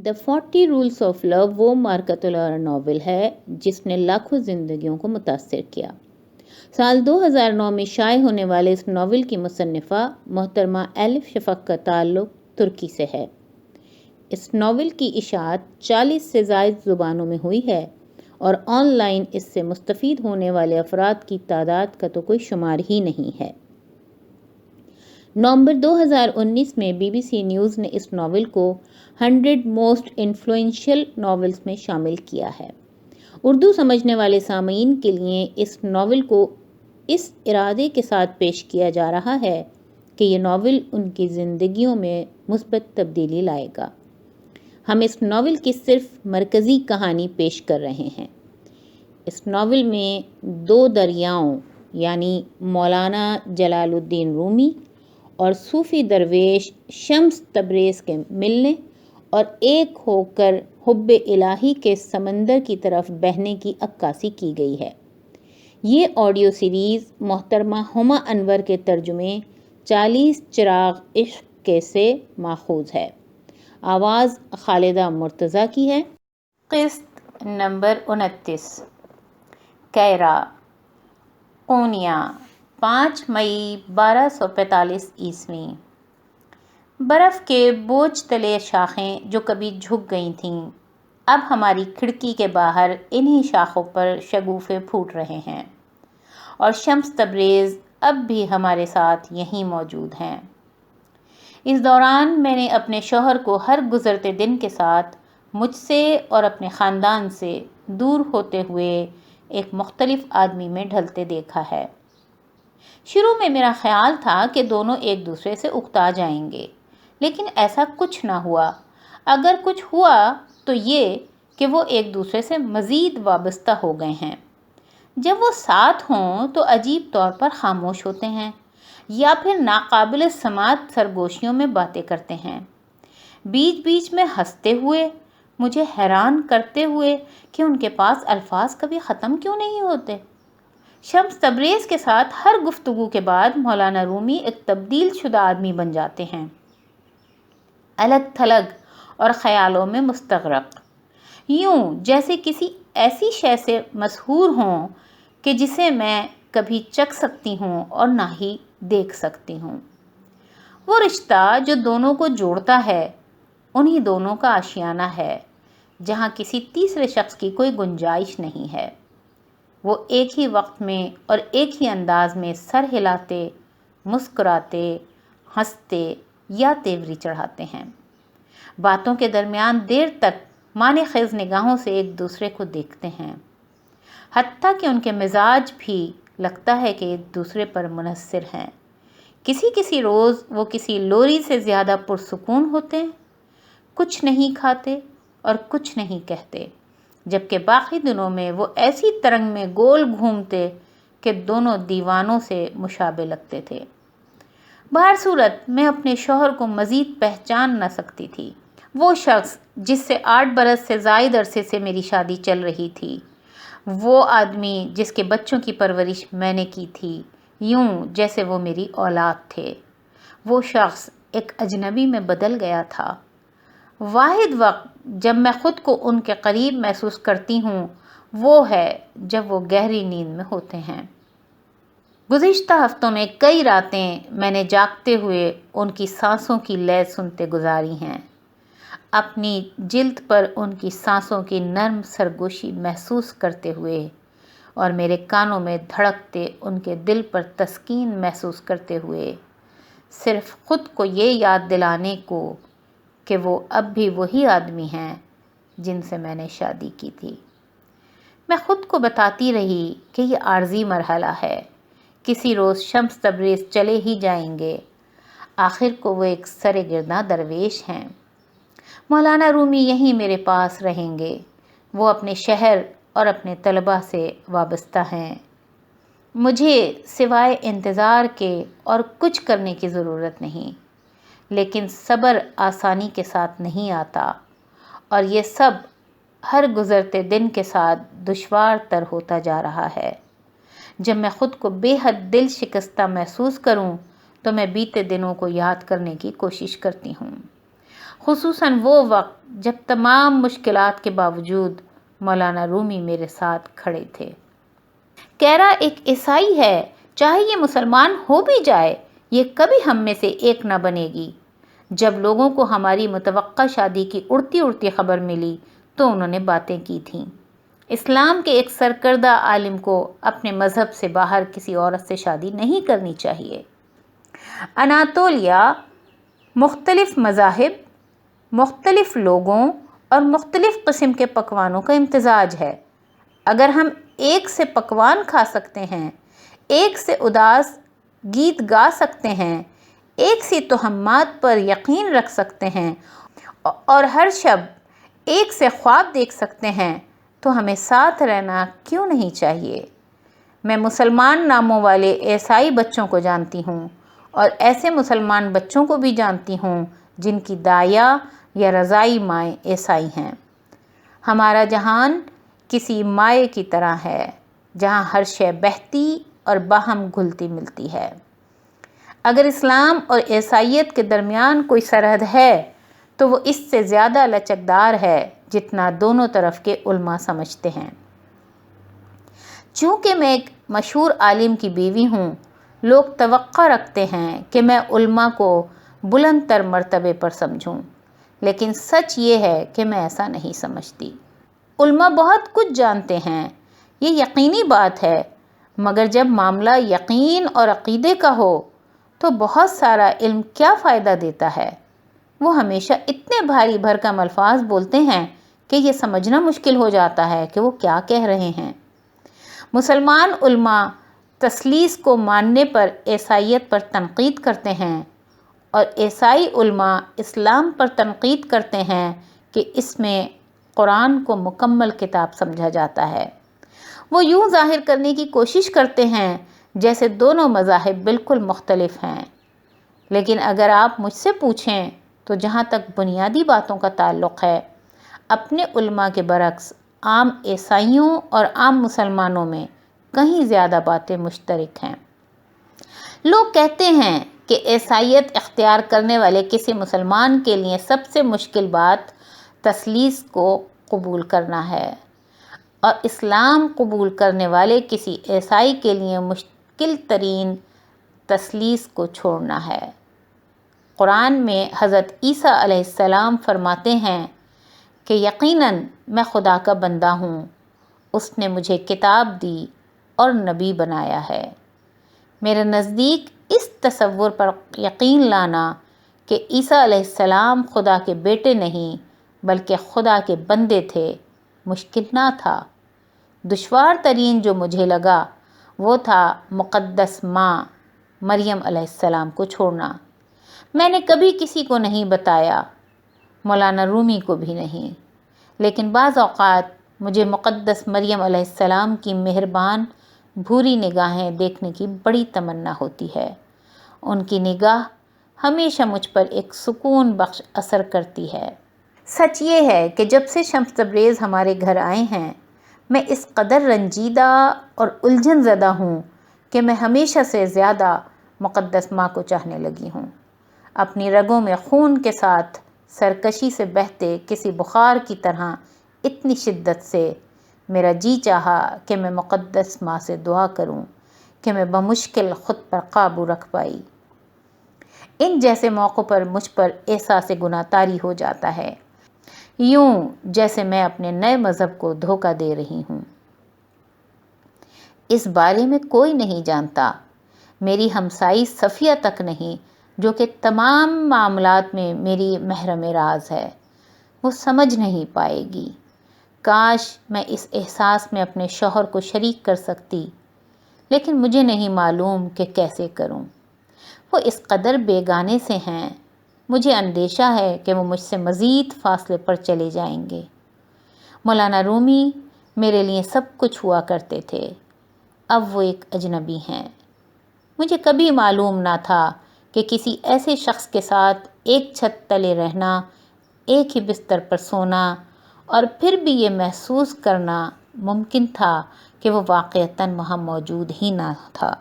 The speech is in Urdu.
دا 40 رولز آف لو وہ مارکتولارا ناول ہے جس نے لاکھوں زندگیوں کو متاثر کیا۔ سال 2009 میں شائع ہونے والے اس ناول کی مصنفہ محترمہ ایلف شفق کا تعلق ترکی سے ہے۔ اس ناول کی اشاعت 40 سے زائد زبانوں میں ہوئی ہے اور آن لائن اس سے مستفید ہونے والے افراد کی تعداد کا تو کوئی شمار ہی نہیں ہے۔ نومبر 2019 میں بی بی سی نیوز نے اس ناول کو 100 موسٹ انفلوئنشل ناولز میں شامل کیا ہے۔ اردو سمجھنے والے سامعین کے لیے اس ناول کو اس ارادے کے ساتھ پیش کیا جا رہا ہے کہ یہ ناول ان کی زندگیوں میں مثبت تبدیلی لائے گا۔ ہم اس ناول کی صرف مرکزی کہانی پیش کر رہے ہیں۔ اس ناول میں دو دریاؤں یعنی مولانا جلال الدین رومی اور صوفی درویش شمس تبریز کے ملنے اور ایک ہو کر حب الہی کے سمندر کی طرف بہنے کی عکاسی کی گئی ہے۔ یہ آڈیو سیریز محترمہ ہما انور کے ترجمے 40 چراغ عشق کے سے ماخوذ ہے۔ آواز خالدہ مرتضیٰ کی ہے۔ قسط نمبر 29۔ کیرا، قونیہ، 5 مئی 1245 عیسوی۔ برف کے بوجھ تلے شاخیں جو کبھی جھک گئی تھیں، اب ہماری کھڑکی کے باہر انہی شاخوں پر شگوفے پھوٹ رہے ہیں، اور شمس تبریز اب بھی ہمارے ساتھ یہیں موجود ہیں۔ اس دوران میں نے اپنے شوہر کو ہر گزرتے دن کے ساتھ مجھ سے اور اپنے خاندان سے دور ہوتے ہوئے ایک مختلف آدمی میں ڈھلتے دیکھا ہے۔ شروع میں میرا خیال تھا کہ دونوں ایک دوسرے سے اکتا جائیں گے، لیکن ایسا کچھ نہ ہوا۔ اگر کچھ ہوا تو یہ کہ وہ ایک دوسرے سے مزید وابستہ ہو گئے ہیں۔ جب وہ ساتھ ہوں تو عجیب طور پر خاموش ہوتے ہیں یا پھر ناقابل سماعت سرگوشیوں میں باتیں کرتے ہیں، بیچ بیچ میں ہنستے ہوئے، مجھے حیران کرتے ہوئے کہ ان کے پاس الفاظ کبھی ختم کیوں نہیں ہوتے۔ شمس تبریز کے ساتھ ہر گفتگو کے بعد مولانا رومی ایک تبدیل شدہ آدمی بن جاتے ہیں، الگ تھلگ اور خیالوں میں مستغرق، یوں جیسے کسی ایسی شے سے مسحور ہوں کہ جسے میں کبھی چکھ سکتی ہوں اور نہ ہی دیکھ سکتی ہوں۔ وہ رشتہ جو دونوں کو جوڑتا ہے انہی دونوں کا آشیانہ ہے، جہاں کسی تیسرے شخص کی کوئی گنجائش نہیں ہے۔ وہ ایک ہی وقت میں اور ایک ہی انداز میں سر ہلاتے، مسکراتے، ہنستے یا تیوری چڑھاتے ہیں، باتوں کے درمیان دیر تک معنی خیز نگاہوں سے ایک دوسرے کو دیکھتے ہیں، حتیٰ کہ ان کے مزاج بھی لگتا ہے کہ ایک دوسرے پر منحصر ہیں۔ کسی روز وہ کسی لوری سے زیادہ پرسکون ہوتے ہیں، کچھ نہیں کھاتے اور کچھ نہیں کہتے، جبکہ باقی دنوں میں وہ ایسی ترنگ میں گول گھومتے کہ دونوں دیوانوں سے مشابہ لگتے تھے۔ بہر صورت میں اپنے شوہر کو مزید پہچان نہ سکتی تھی۔ وہ شخص جس سے 8 برس سے زائد عرصے سے میری شادی چل رہی تھی، وہ آدمی جس کے بچوں کی پرورش میں نے کی تھی، یوں جیسے وہ میری اولاد تھے، وہ شخص ایک اجنبی میں بدل گیا تھا۔ واحد وقت جب میں خود کو ان کے قریب محسوس کرتی ہوں وہ ہے جب وہ گہری نیند میں ہوتے ہیں۔ گزشتہ ہفتوں میں کئی راتیں میں نے جاگتے ہوئے ان کی سانسوں کی لے سنتے گزاری ہیں، اپنی جلد پر ان کی سانسوں کی نرم سرگوشی محسوس کرتے ہوئے اور میرے کانوں میں دھڑکتے ان کے دل پر تسکین محسوس کرتے ہوئے، صرف خود کو یہ یاد دلانے کو کہ وہ اب بھی وہی آدمی ہیں جن سے میں نے شادی کی تھی۔ میں خود کو بتاتی رہی کہ یہ عارضی مرحلہ ہے، کسی روز شمس تبریز چلے ہی جائیں گے، آخر کو وہ ایک سرگرداں درویش ہیں، مولانا رومی یہیں میرے پاس رہیں گے، وہ اپنے شہر اور اپنے طلباء سے وابستہ ہیں، مجھے سوائے انتظار کے اور کچھ کرنے کی ضرورت نہیں، لیکن صبر آسانی کے ساتھ نہیں آتا، اور یہ سب ہر گزرتے دن کے ساتھ دشوار تر ہوتا جا رہا ہے۔ جب میں خود کو بے حد دل شکستہ محسوس کروں تو میں بیتے دنوں کو یاد کرنے کی کوشش کرتی ہوں، خصوصاً وہ وقت جب تمام مشکلات کے باوجود مولانا رومی میرے ساتھ کھڑے تھے۔ کیرا ایک عیسائی ہے، چاہے یہ مسلمان ہو بھی جائے، یہ کبھی ہم میں سے ایک نہ بنے گی۔ جب لوگوں کو ہماری متوقع شادی کی اڑتی اڑتی خبر ملی تو انہوں نے باتیں کی تھیں۔ اسلام کے ایک سرکردہ عالم کو اپنے مذہب سے باہر کسی عورت سے شادی نہیں کرنی چاہیے۔ اناطولیہ مختلف مذاہب، مختلف لوگوں اور مختلف قسم کے پکوانوں کا امتزاج ہے۔ اگر ہم ایک سے پکوان کھا سکتے ہیں، ایک سے اداس گیت گا سکتے ہیں، ایک سی توہمات پر یقین رکھ سکتے ہیں اور ہر شب ایک سے خواب دیکھ سکتے ہیں تو ہمیں ساتھ رہنا کیوں نہیں چاہیے؟ میں مسلمان ناموں والے عیسائی بچوں کو جانتی ہوں اور ایسے مسلمان بچوں کو بھی جانتی ہوں جن کی دایا یا رضائی مائیں عیسائی ہیں۔ ہمارا جہان کسی مائع کی طرح ہے جہاں ہر شے بہتی اور باہم گھلتی ملتی ہے۔ اگر اسلام اور عیسائیت کے درمیان کوئی سرحد ہے تو وہ اس سے زیادہ لچکدار ہے جتنا دونوں طرف کے علماء سمجھتے ہیں۔ چونکہ میں ایک مشہور عالم کی بیوی ہوں، لوگ توقع رکھتے ہیں کہ میں علماء کو بلند تر مرتبے پر سمجھوں، لیکن سچ یہ ہے کہ میں ایسا نہیں سمجھتی۔ علماء بہت کچھ جانتے ہیں، یہ یقینی بات ہے، مگر جب معاملہ یقین اور عقیدے کا ہو تو بہت سارا علم کیا فائدہ دیتا ہے؟ وہ ہمیشہ اتنے بھاری بھرکم الفاظ بولتے ہیں کہ یہ سمجھنا مشکل ہو جاتا ہے کہ وہ کیا کہہ رہے ہیں۔ مسلمان علماء تثلیث کو ماننے پر عیسائیت پر تنقید کرتے ہیں اور عیسائی علماء اسلام پر تنقید کرتے ہیں کہ اس میں قرآن کو مکمل کتاب سمجھا جاتا ہے۔ وہ یوں ظاہر کرنے کی کوشش کرتے ہیں جیسے دونوں مذاہب بالکل مختلف ہیں، لیکن اگر آپ مجھ سے پوچھیں تو جہاں تک بنیادی باتوں کا تعلق ہے، اپنے علماء کے برعکس عام عیسائیوں اور عام مسلمانوں میں کہیں زیادہ باتیں مشترک ہیں۔ لوگ کہتے ہیں کہ عیسائیت اختیار کرنے والے کسی مسلمان کے لیے سب سے مشکل بات تثلیث کو قبول کرنا ہے اور اسلام قبول کرنے والے کسی عیسائی کے لیے مشکل ترین تثلیث کو چھوڑنا ہے۔ قرآن میں حضرت عیسیٰ علیہ السلام فرماتے ہیں کہ یقیناً میں خدا کا بندہ ہوں، اس نے مجھے کتاب دی اور نبی بنایا ہے۔ میرے نزدیک اس تصور پر یقین لانا کہ عیسیٰ علیہ السلام خدا کے بیٹے نہیں بلکہ خدا کے بندے تھے مشکل نہ تھا۔ دشوار ترین جو مجھے لگا وہ تھا مقدس ماں مریم علیہ السلام کو چھوڑنا۔ میں نے کبھی کسی کو نہیں بتایا، مولانا رومی کو بھی نہیں، لیکن بعض اوقات مجھے مقدس مریم علیہ السلام کی مہربان بھوری نگاہیں دیکھنے کی بڑی تمنا ہوتی ہے۔ ان کی نگاہ ہمیشہ مجھ پر ایک سکون بخش اثر کرتی ہے۔ سچ یہ ہے کہ جب سے شمس تبریز ہمارے گھر آئے ہیں، میں اس قدر رنجیدہ اور الجھن زدہ ہوں کہ میں ہمیشہ سے زیادہ مقدس ماں کو چاہنے لگی ہوں۔ اپنی رگوں میں خون کے ساتھ سرکشی سے بہتے کسی بخار کی طرح اتنی شدت سے میرا جی چاہا کہ میں مقدس ماں سے دعا کروں کہ میں بمشکل خود پر قابو رکھ پائی۔ ان جیسے موقعوں پر مجھ پر احساس گناہ طاری ہو جاتا ہے، یوں جیسے میں اپنے نئے مذہب کو دھوکہ دے رہی ہوں۔ اس بارے میں کوئی نہیں جانتا، میری ہمسائی صفیہ تک نہیں، جو کہ تمام معاملات میں میری محرم راز ہے، وہ سمجھ نہیں پائے گی۔ کاش میں اس احساس میں اپنے شوہر کو شریک کر سکتی، لیکن مجھے نہیں معلوم کہ کیسے کروں۔ وہ اس قدر بیگانے سے ہیں، مجھے اندیشہ ہے کہ وہ مجھ سے مزید فاصلے پر چلے جائیں گے۔ مولانا رومی میرے لیے سب کچھ ہوا کرتے تھے، اب وہ ایک اجنبی ہیں۔ مجھے کبھی معلوم نہ تھا کہ کسی ایسے شخص کے ساتھ ایک چھت تلے رہنا، ایک ہی بستر پر سونا اور پھر بھی یہ محسوس کرنا ممکن تھا کہ وہ واقعتاً وہاں موجود ہی نہ تھا۔